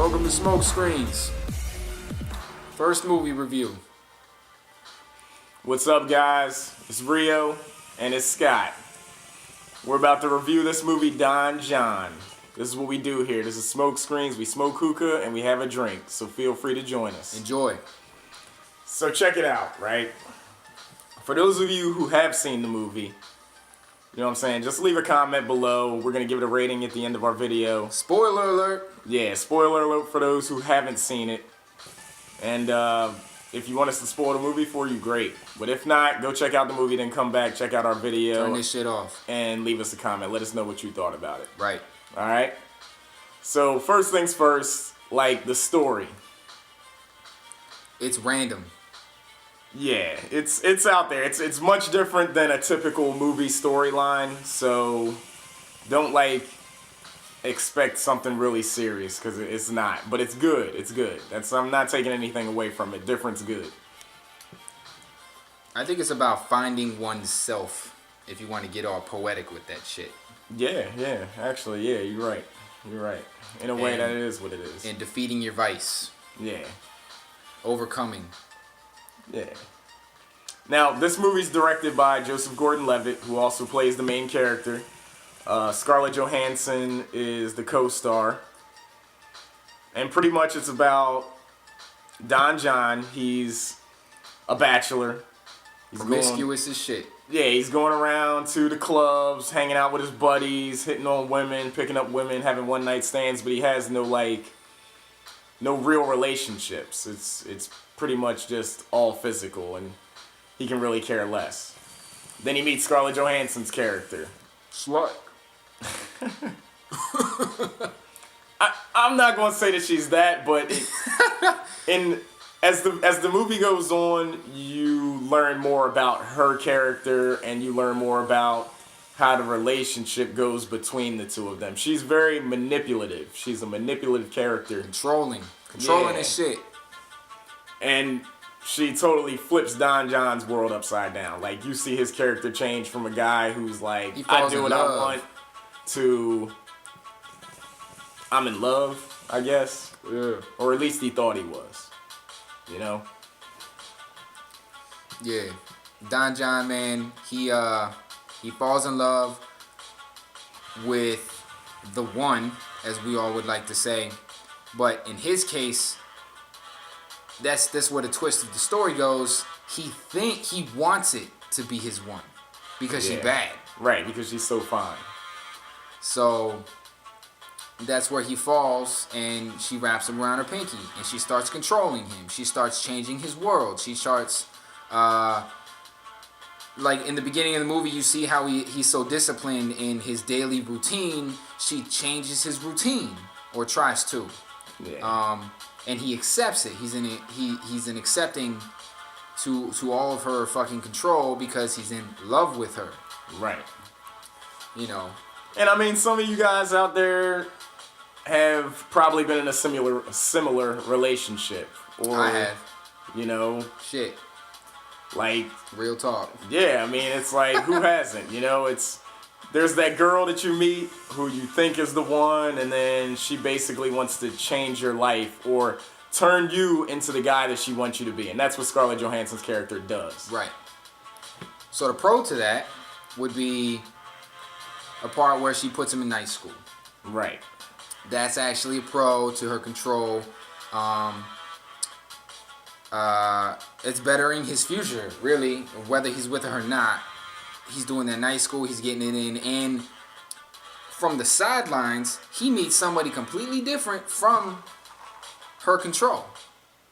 Welcome to Smoke Screenz. First movie review. What's up, guys? It's Rio and it's Scott. We're about to review this movie, Don Jon. This is what we do here. This is Smoke Screenz. We smoke hookah and we have a drink, so feel free to join us. Enjoy. So check it out, right? For those of you who have seen the movie, you know what I'm saying, just leave a comment below. We're going to give it a rating at the end of our video. Spoiler alert. Yeah, spoiler alert for those who haven't seen it. And if you want us to spoil the movie for you, great. But if not, go check out the movie, then come back, check out our video. Turn this shit off. And leave us a comment. Let us know what you thought about it. Right. Alright? So, first things first, like the story. It's random. Yeah, it's out there. It's much different than a typical movie storyline, so don't expect something really serious, because it's not. But it's good. It's good. I'm not taking anything away from it. Different's good. I think it's about finding oneself, if you want to get all poetic with that shit. Yeah, actually, yeah, you're right. You're right. In a way, that it is what it is. And defeating your vice. Yeah. Overcoming. Yeah. Now, this movie's directed by Joseph Gordon-Levitt, who also plays the main character. Scarlett Johanssen is the co-star. And pretty much it's about Don Jon. He's a bachelor. He's promiscuous as shit. Yeah, he's going around to the clubs, hanging out with his buddies, hitting on women, picking up women, having one-night stands, but he has no real relationships. It's pretty much just all physical, and he can really care less. Then he meets Scarlett Johansson's character. Slut. I'm not gonna say that she's that, but as the movie goes on, you learn more about her character, and you learn more about how the relationship goes between the two of them. She's very manipulative. She's a manipulative character. Controlling his shit. And she totally flips Don Jon's world upside down. Like, you see his character change from a guy who's like, I do what I want, to I'm in love, I guess. Yeah. Or at least he thought he was. You know? Yeah. Don Jon, man, he falls in love with the one, as we all would like to say. But in his case, that's where the twist of the story goes. He wants it to be his one because she's bad. Right, because she's so fine. So that's where he falls, and she wraps him around her pinky, and she starts controlling him. She starts changing his world. She starts, like in the beginning of the movie, you see how he's so disciplined in his daily routine. She changes his routine, or tries to. Yeah. And he accepts it. He's in accepting to all of her fucking control because he's in love with her. Right. You know. And I mean, some of you guys out there have probably been in a similar relationship. Or, I have. You know. Shit. Like. Real talk. Yeah, I mean, it's like, who hasn't? You know, there's that girl that you meet who you think is the one, and then she basically wants to change your life or turn you into the guy that she wants you to be. And that's what Scarlett Johansson's character does. Right. So the pro to that would be a part where she puts him in night school. Right. That's actually a pro to her control. It's bettering his future, really, whether he's with her or not. He's doing that night school, he's getting it in, and from the sidelines, he meets somebody completely different from her control,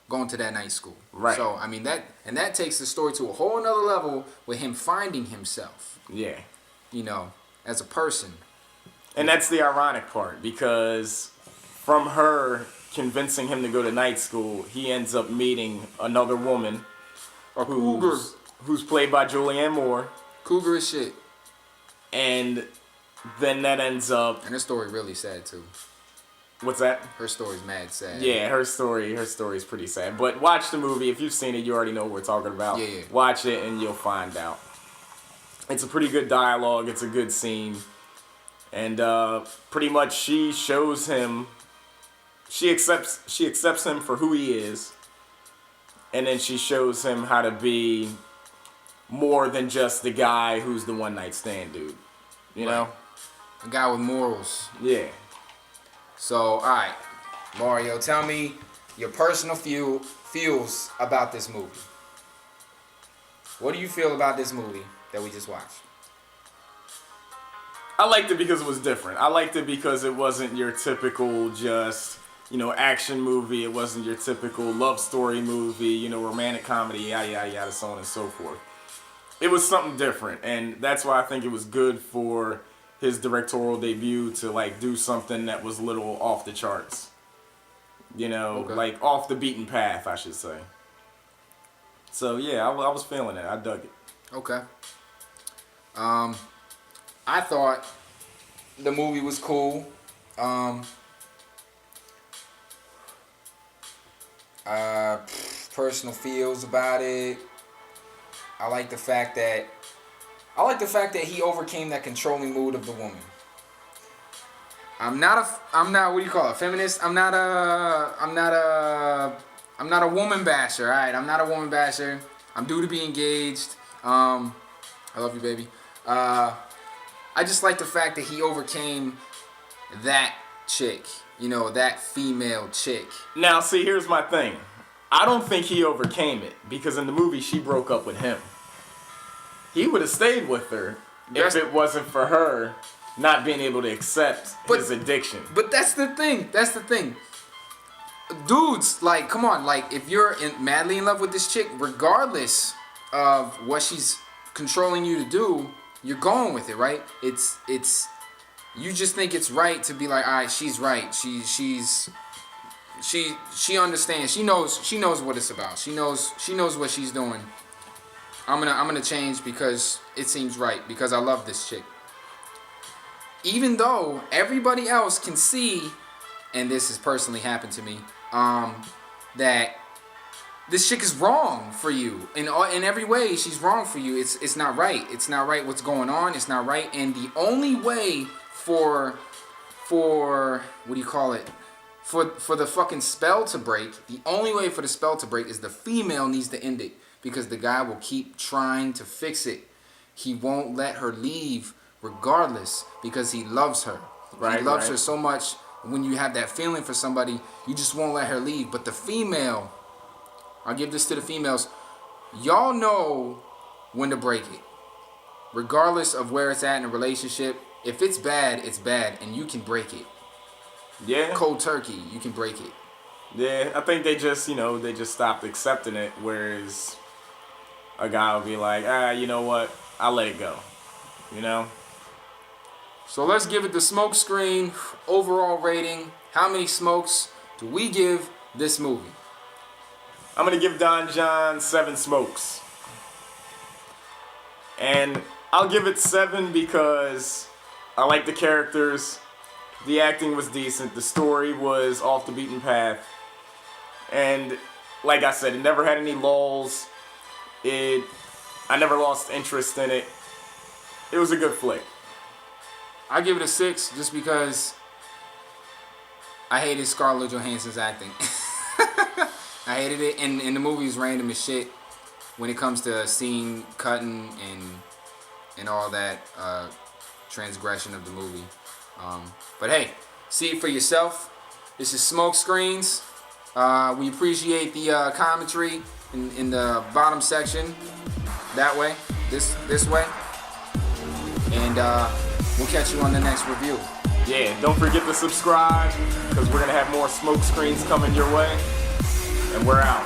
going to that night school. Right. So, I mean, that takes the story to a whole another level with him finding himself. Yeah. You know, as a person. And that's the ironic part, because from her convincing him to go to night school, he ends up meeting another woman who's played by Julianne Moore. Cougar as shit. And then that ends up... And her story really sad, too. What's that? Her story's mad sad. Yeah, her story's pretty sad. But watch the movie. If you've seen it, you already know what we're talking about. Yeah. Watch it and you'll find out. It's a pretty good dialogue. It's a good scene. And pretty much she shows him she accepts him for who he is, and then she shows him how to be more than just the guy who's the one night stand dude. You know? A guy with morals. Yeah. So, alright. Mario, tell me your personal feels about this movie. What do you feel about this movie that we just watched? I liked it because it was different. I liked it because it wasn't your typical just, action movie. It wasn't your typical love story movie, romantic comedy, yada, yada, yada, so on and so forth. It was something different, and that's why I think it was good for his directorial debut to, do something that was a little off the charts. Okay. Off the beaten path, I should say. So, yeah, I was feeling it. I dug it. Okay. I thought the movie was cool. Personal feels about it. I like the fact that he overcame that controlling mood of the woman. I'm not what do you call it? Feminist. I'm not a woman basher. All right, I'm not a woman basher. I'm due to be engaged. I love you, baby. I just like the fact that he overcame that chick. That female chick. Now, see, here's my thing. I don't think he overcame it because in the movie she broke up with him. He would have stayed with her if it wasn't for her not being able to accept his addiction. But that's the thing. Dudes, come on. If you're madly in love with this chick, regardless of what she's controlling you to do, you're going with it, right? It's you just think it's right to be like, all right, she's right. She understands. She knows what it's about. She knows what she's doing. I'm gonna change because it seems right, because I love this chick. Even though everybody else can see, and this has personally happened to me, that this chick is wrong for you. In every way, she's wrong for you. It's not right. It's not right what's going on. It's not right. And the only way for what do you call it? For the fucking spell to break, the only way for the spell to break is the female needs to end it. Because the guy will keep trying to fix it. He won't let her leave regardless because he loves her. Right, he loves her so much. When you have that feeling for somebody, you just won't let her leave. But the female, I'll give this to the females, y'all know when to break it. Regardless of where it's at in a relationship, if it's bad, and you can break it. Yeah. Cold turkey, you can break it. Yeah, I think they just stopped accepting it, whereas a guy will be like, you know what? I'll let it go. So let's give it the Smoke Screen overall rating. How many smokes do we give this movie? I'm going to give Don Jon 7 smokes. And I'll give it 7 because I like the characters. The acting was decent. The story was off the beaten path. And like I said, it never had any lulls. I never lost interest in it. It was a good flick. I give it a 6 just because I hated Scarlett Johansson's acting. I hated it, and the movie was random as shit when it comes to scene cutting and all that transgression of the movie. But hey, see it for yourself. This is Smoke Screenz. We appreciate the commentary in the bottom section. That way, this way. And we'll catch you on the next review. Yeah, don't forget to subscribe because we're going to have more Smoke Screenz coming your way. And we're out.